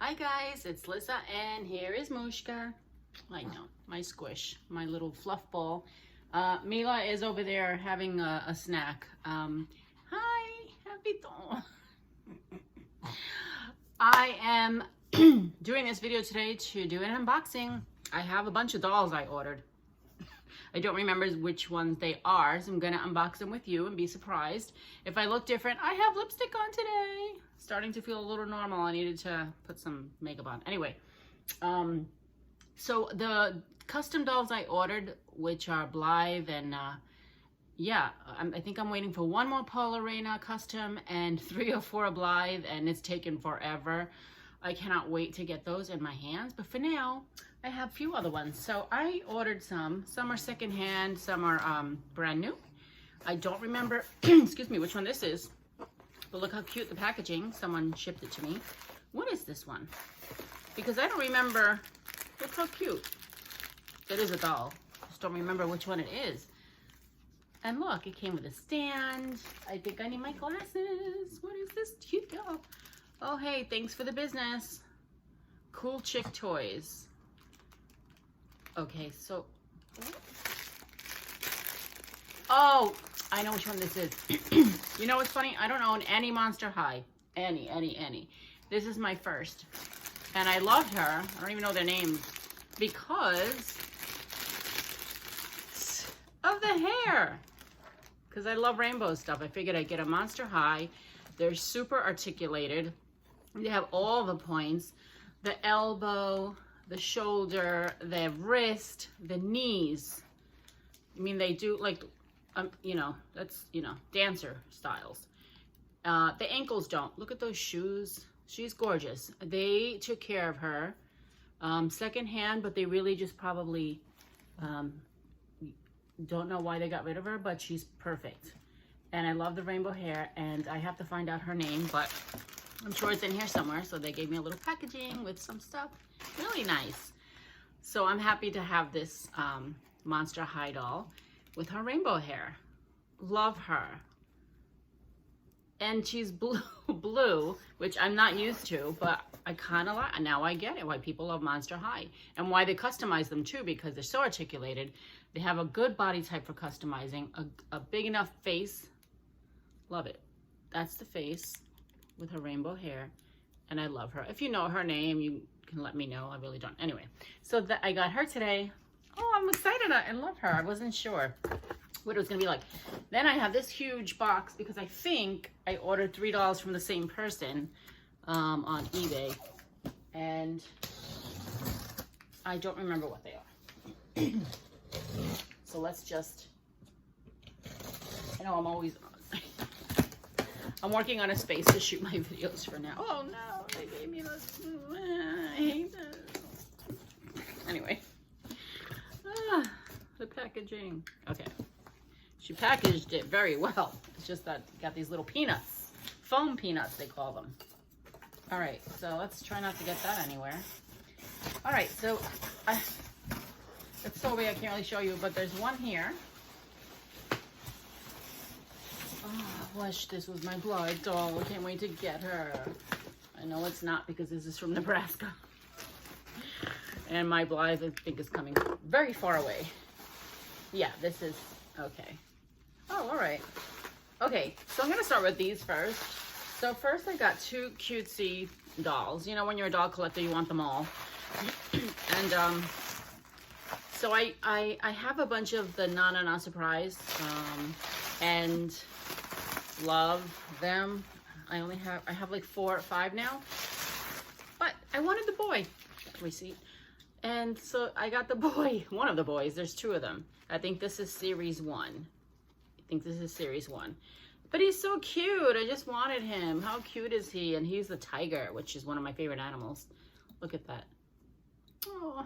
Hi guys, it's Lisa and here is Mushka. I know, my squish, my little fluff ball. Mila is over there having a snack. Hi, happy dawn. I am doing this video today to do an unboxing. I have a bunch of dolls I ordered. I don't remember which ones they are, so I'm gonna unbox them with you and be surprised. If I look different, I have lipstick on today. Starting to feel a little normal. I needed to put some makeup on. Anyway, so the custom dolls I ordered, which are Blythe and yeah, I think I'm waiting for one more Paula Reina custom and 3 or 4 Blythe, and it's taken forever. I cannot wait to get those in my hands, but for now, I have a few other ones. So I ordered some are secondhand, some are brand new. I don't remember, excuse me, which one this is, but look how cute the packaging. Someone shipped it to me. What is this one? Because I don't remember, look how cute. It is a doll, just don't remember which one it is. And look, it came with a stand. I think I need my glasses. What is this cute doll? Oh, hey, thanks for the business. Cool Chick Toys. Okay, so, oh, I know which one this is. You know what's funny? I don't own any Monster High. Any. This is my first. And I loved her. I don't even know their names. Because of the hair. Because I love rainbow stuff. I figured I'd get a Monster High. They're super articulated. They have all the points. The elbow, the shoulder, the wrist, the knees. I mean, they do like, you know, that's, you know, dancer styles. The ankles don't. Look at those shoes. She's gorgeous. They took care of her. Secondhand, but they really just probably don't know why they got rid of her, but she's perfect. And I love the rainbow hair, and I have to find out her name, but I'm sure it's in here somewhere. So they gave me a little packaging with some stuff. Really nice. So I'm happy to have this Monster High doll with her rainbow hair. Love her. And she's blue, which I'm not used to, but I kind of like. Now I get it, why people love Monster High. And why they customize them too, because they're so articulated. They have a good body type for customizing, a big enough face. Love it. That's the face with her rainbow hair, and I love her. If you know her name, you can let me know. I really don't. Anyway, so I got her today. Oh, I'm excited. I love her. I wasn't sure what it was gonna be like. Then I have this huge box because I think I ordered $3 from the same person on eBay, and I don't remember what they are. So let's just, I know I'm working on a space to shoot my videos for now. Oh no, they gave me this. I hate this. Anyway, the packaging. Okay, she packaged it very well. It's just that you got these little peanuts, foam peanuts they call them. All right, so let's try not to get that anywhere. All right, so it's so big I can't really show you, but there's one here. Oh, I wish this was my Blythe doll. I can't wait to get her. I know it's not because this is from Nebraska. And my Blythe, I think, is coming very far away. Yeah, this is, okay. Oh, all right. Okay, so I'm going to start with these first. So first I got 2 cutesy dolls. You know, when you're a doll collector, you want them all. And so I have a bunch of the Nanana Surprise, and love them. I have like 4 or 5 now, but I wanted the boy. Receipt. And so I got the boy, one of the boys. There's 2 of them. I think this is series 1. But he's so cute. I just wanted him. How cute is he? And he's the tiger, which is one of my favorite animals. Look at that. Oh,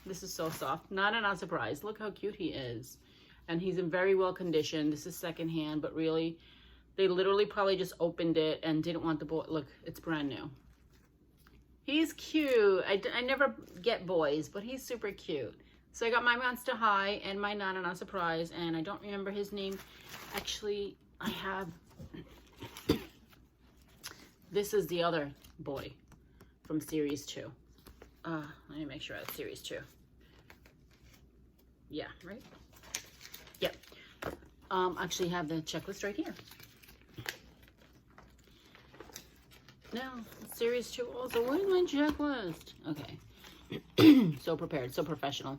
this is so soft. Not surprised. Look how cute he is. And he's in very well condition. This is secondhand, but really, they literally probably just opened it and didn't want the boy. Look, it's brand new. He's cute. I never get boys, but he's super cute. So I got my Monster High and my Nanana Surprise, and I don't remember his name. Actually, I have, this is the other boy. from series 2. Let me make sure it's series 2. Yeah, right? Yep. Actually have the checklist right here. Now, series 2 also. Where's my checklist? Okay. So prepared, so professional.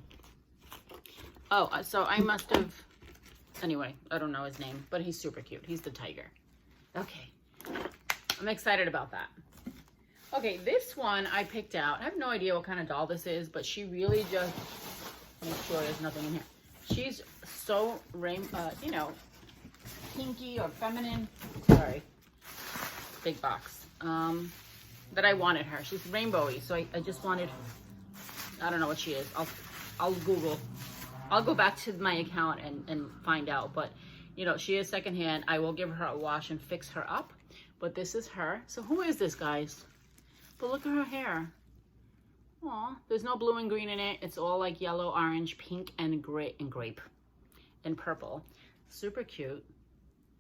Oh, so I must have... Anyway, I don't know his name, but he's super cute. He's the tiger. Okay. I'm excited about that. Okay, this one I picked out. I have no idea what kind of doll this is, but she really just... Make sure there's nothing in here. She's so you know, pinky or feminine. Sorry. Big box. That I wanted her. She's rainbowy, so I just wanted... I don't know what she is. I'll Google. I'll go back to my account and find out. But, you know, she is secondhand. I will give her a wash and fix her up. But this is her. So who is this, guys? But look at her hair. Aw, there's no blue and green in it. It's all like yellow, orange, pink, and gray, and grape, and purple. Super cute.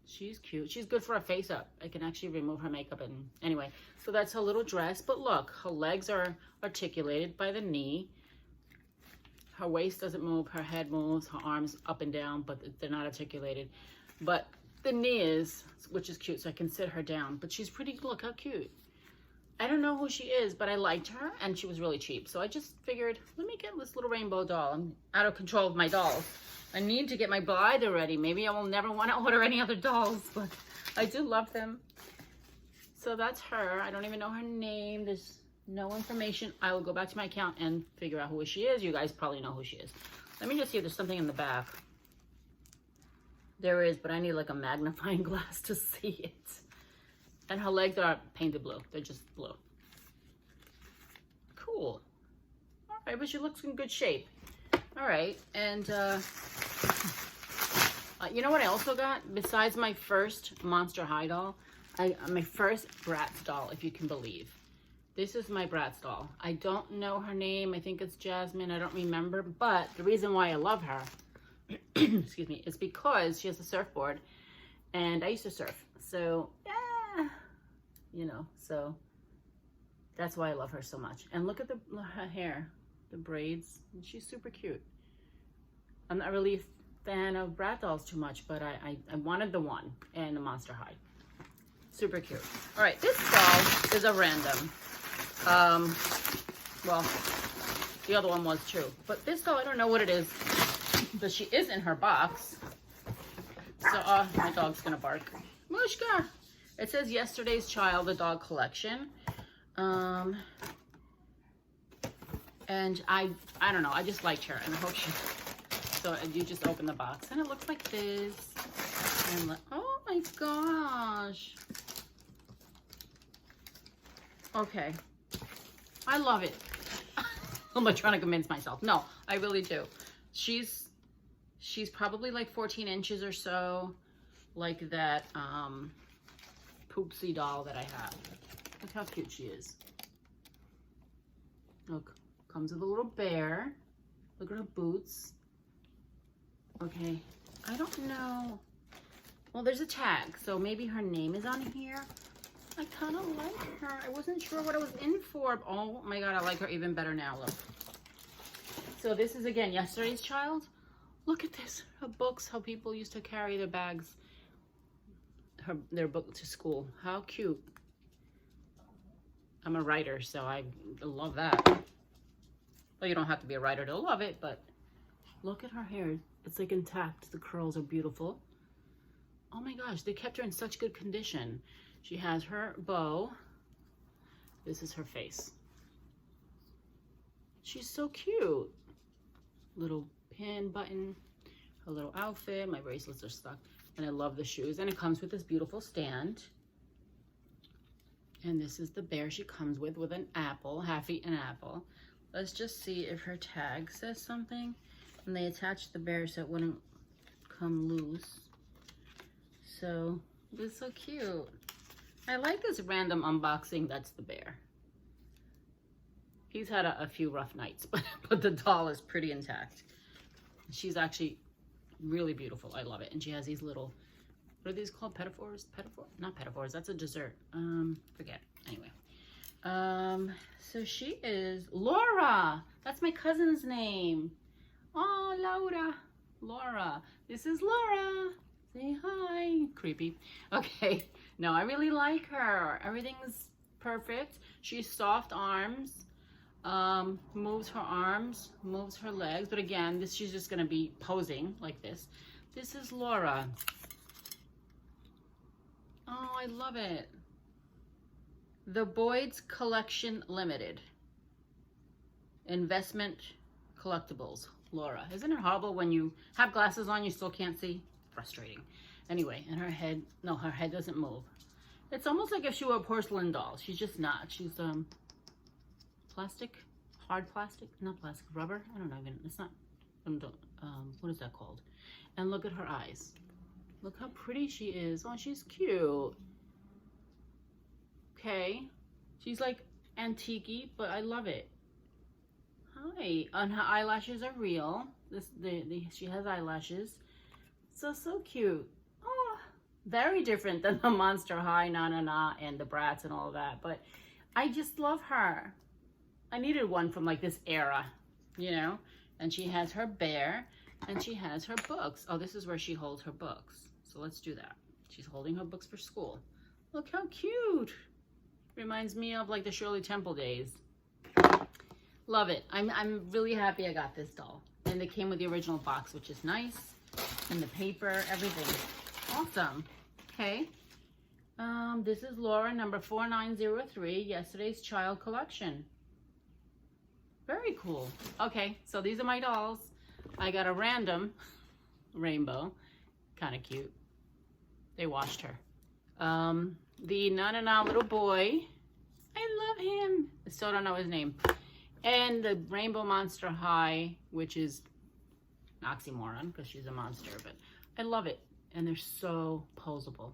She's cute. She's good for a face up. I can actually remove her makeup and anyway. So that's her little dress. But look, her legs are articulated by the knee. Her waist doesn't move. Her head moves. Her arms up and down, but they're not articulated. But the knee is, which is cute. So I can sit her down. But she's pretty. Look how cute. I don't know who she is, but I liked her, and she was really cheap. So I just figured, let me get this little rainbow doll. I'm out of control of my dolls. I need to get my Blythe ready. Maybe I will never want to order any other dolls, but I do love them. So that's her. I don't even know her name. There's no information. I will go back to my account and figure out who she is. You guys probably know who she is. Let me just see if there's something in the back. There is, but I need like a magnifying glass to see it. And her legs are painted blue. They're just blue. Cool. All right, but she looks in good shape. All right, and you know what I also got? Besides my first Monster High doll, my first Bratz doll, if you can believe. This is my Bratz doll. I don't know her name. I think it's Jasmine. I don't remember. But the reason why I love her, excuse me, is because she has a surfboard. And I used to surf. So, yeah, you know, so that's why I love her so much. And look at her hair, the braids. And she's super cute. I'm not really a fan of Brat dolls too much, but I wanted the one and the Monster High. Super cute. All right, this doll is a random. Well, the other one was too. But this doll, I don't know what it is, but she is in her box. So, my dog's gonna bark. Mushka! It says Yesterday's Child, the dog collection. And I don't know, I just liked her, and I hope she... So you just open the box, and it looks like this. And oh my gosh. Okay. I love it. I'm trying to convince myself. No, I really do. She's probably like 14 inches or so, like that Poopsie doll that I have. Look how cute she is. Look, comes with a little bear. Look at her boots. Okay, I don't know. Well, there's a tag, so maybe her name is on here. I kind of like her. I wasn't sure what I was in for. Oh my God, I like her even better now. Look. So this is, again, Yesterday's Child. Look at this. Her books, how people used to carry their bags, their book to school. How cute. I'm a writer, so I love that. Well, you don't have to be a writer to love it, but look at her hair. It's like intact. The curls are beautiful. Oh my gosh, they kept her in such good condition. She has her bow. This is her face. She's so cute. Little pin button, her little outfit. My bracelets are stuck. And I love the shoes. And it comes with this beautiful stand. And this is the bear she comes with an apple, half-eaten apple. Let's just see if her tag says something. And they attached the bear so it wouldn't come loose. So, it's so cute. I like this random unboxing. That's the bear. He's had a few rough nights, but the doll is pretty intact. She's actually really beautiful. I love it. And she has these little, what are these called? Pedophores? Not pedophores. That's a dessert. Forget. Anyway. So she is Laura. That's my cousin's name. Oh, Laura. Laura. This is Laura. Say hi. Creepy. Okay. No, I really like her. Everything's perfect. She's soft arms. Moves her arms, moves her legs. But again, she's just gonna be posing like this. This is Laura. Oh, I love it. The Boyd's Collection Limited. Investment collectibles. Laura. Isn't it horrible when you have glasses on, you still can't see? Frustrating. Anyway, and her head, no, her head doesn't move. It's almost like if she were a porcelain doll. She's just not. She's, plastic, hard plastic, not plastic, rubber. I don't know even, it's not, what is that called? And look at her eyes. Look how pretty she is. Oh, she's cute. Okay, she's like antique-y, but I love it. Hi, and her eyelashes are real. She has eyelashes. So cute. Oh, very different than the Monster High, nanana, and the Bratz and all that. But I just love her. I needed one from like this era, you know. And she has her bear, and she has her books. Oh, this is where she holds her books. So let's do that. She's holding her books for school. Look how cute. Reminds me of like the Shirley Temple days. Love it. I'm really happy I got this doll. And it came with the original box, which is nice. And the paper, everything. Awesome. Okay. This is Laura, number 4903, Yesterday's Child Collection. Very cool. Okay, so these are my dolls. I got a random rainbow. Kind of cute. They washed her. The nanana little boy. I love him. I still don't know his name. And the Rainbow Monster High, which is an oxymoron because she's a monster, but I love it. And they're so posable.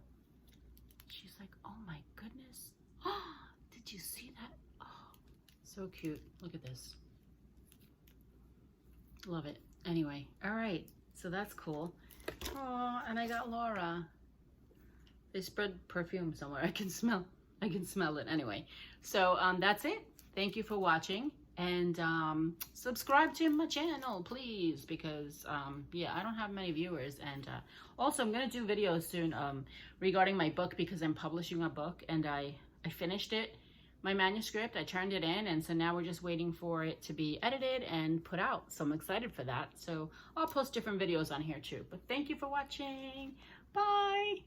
She's like, oh my goodness. Oh, did you see that? Oh, so cute. Look at this. Love it. Anyway, all right. So that's cool. Oh, and I got Laura. They spread perfume somewhere. I can smell it. Anyway, so that's it. Thank you for watching. And subscribe to my channel, please, because, yeah, I don't have many viewers. And also, I'm going to do videos soon regarding my book because I'm publishing a book. And I finished it, my manuscript. I turned it in. And so now we're just waiting for it to be edited and put out. So I'm excited for that. So I'll post different videos on here, too. But thank you for watching. Bye.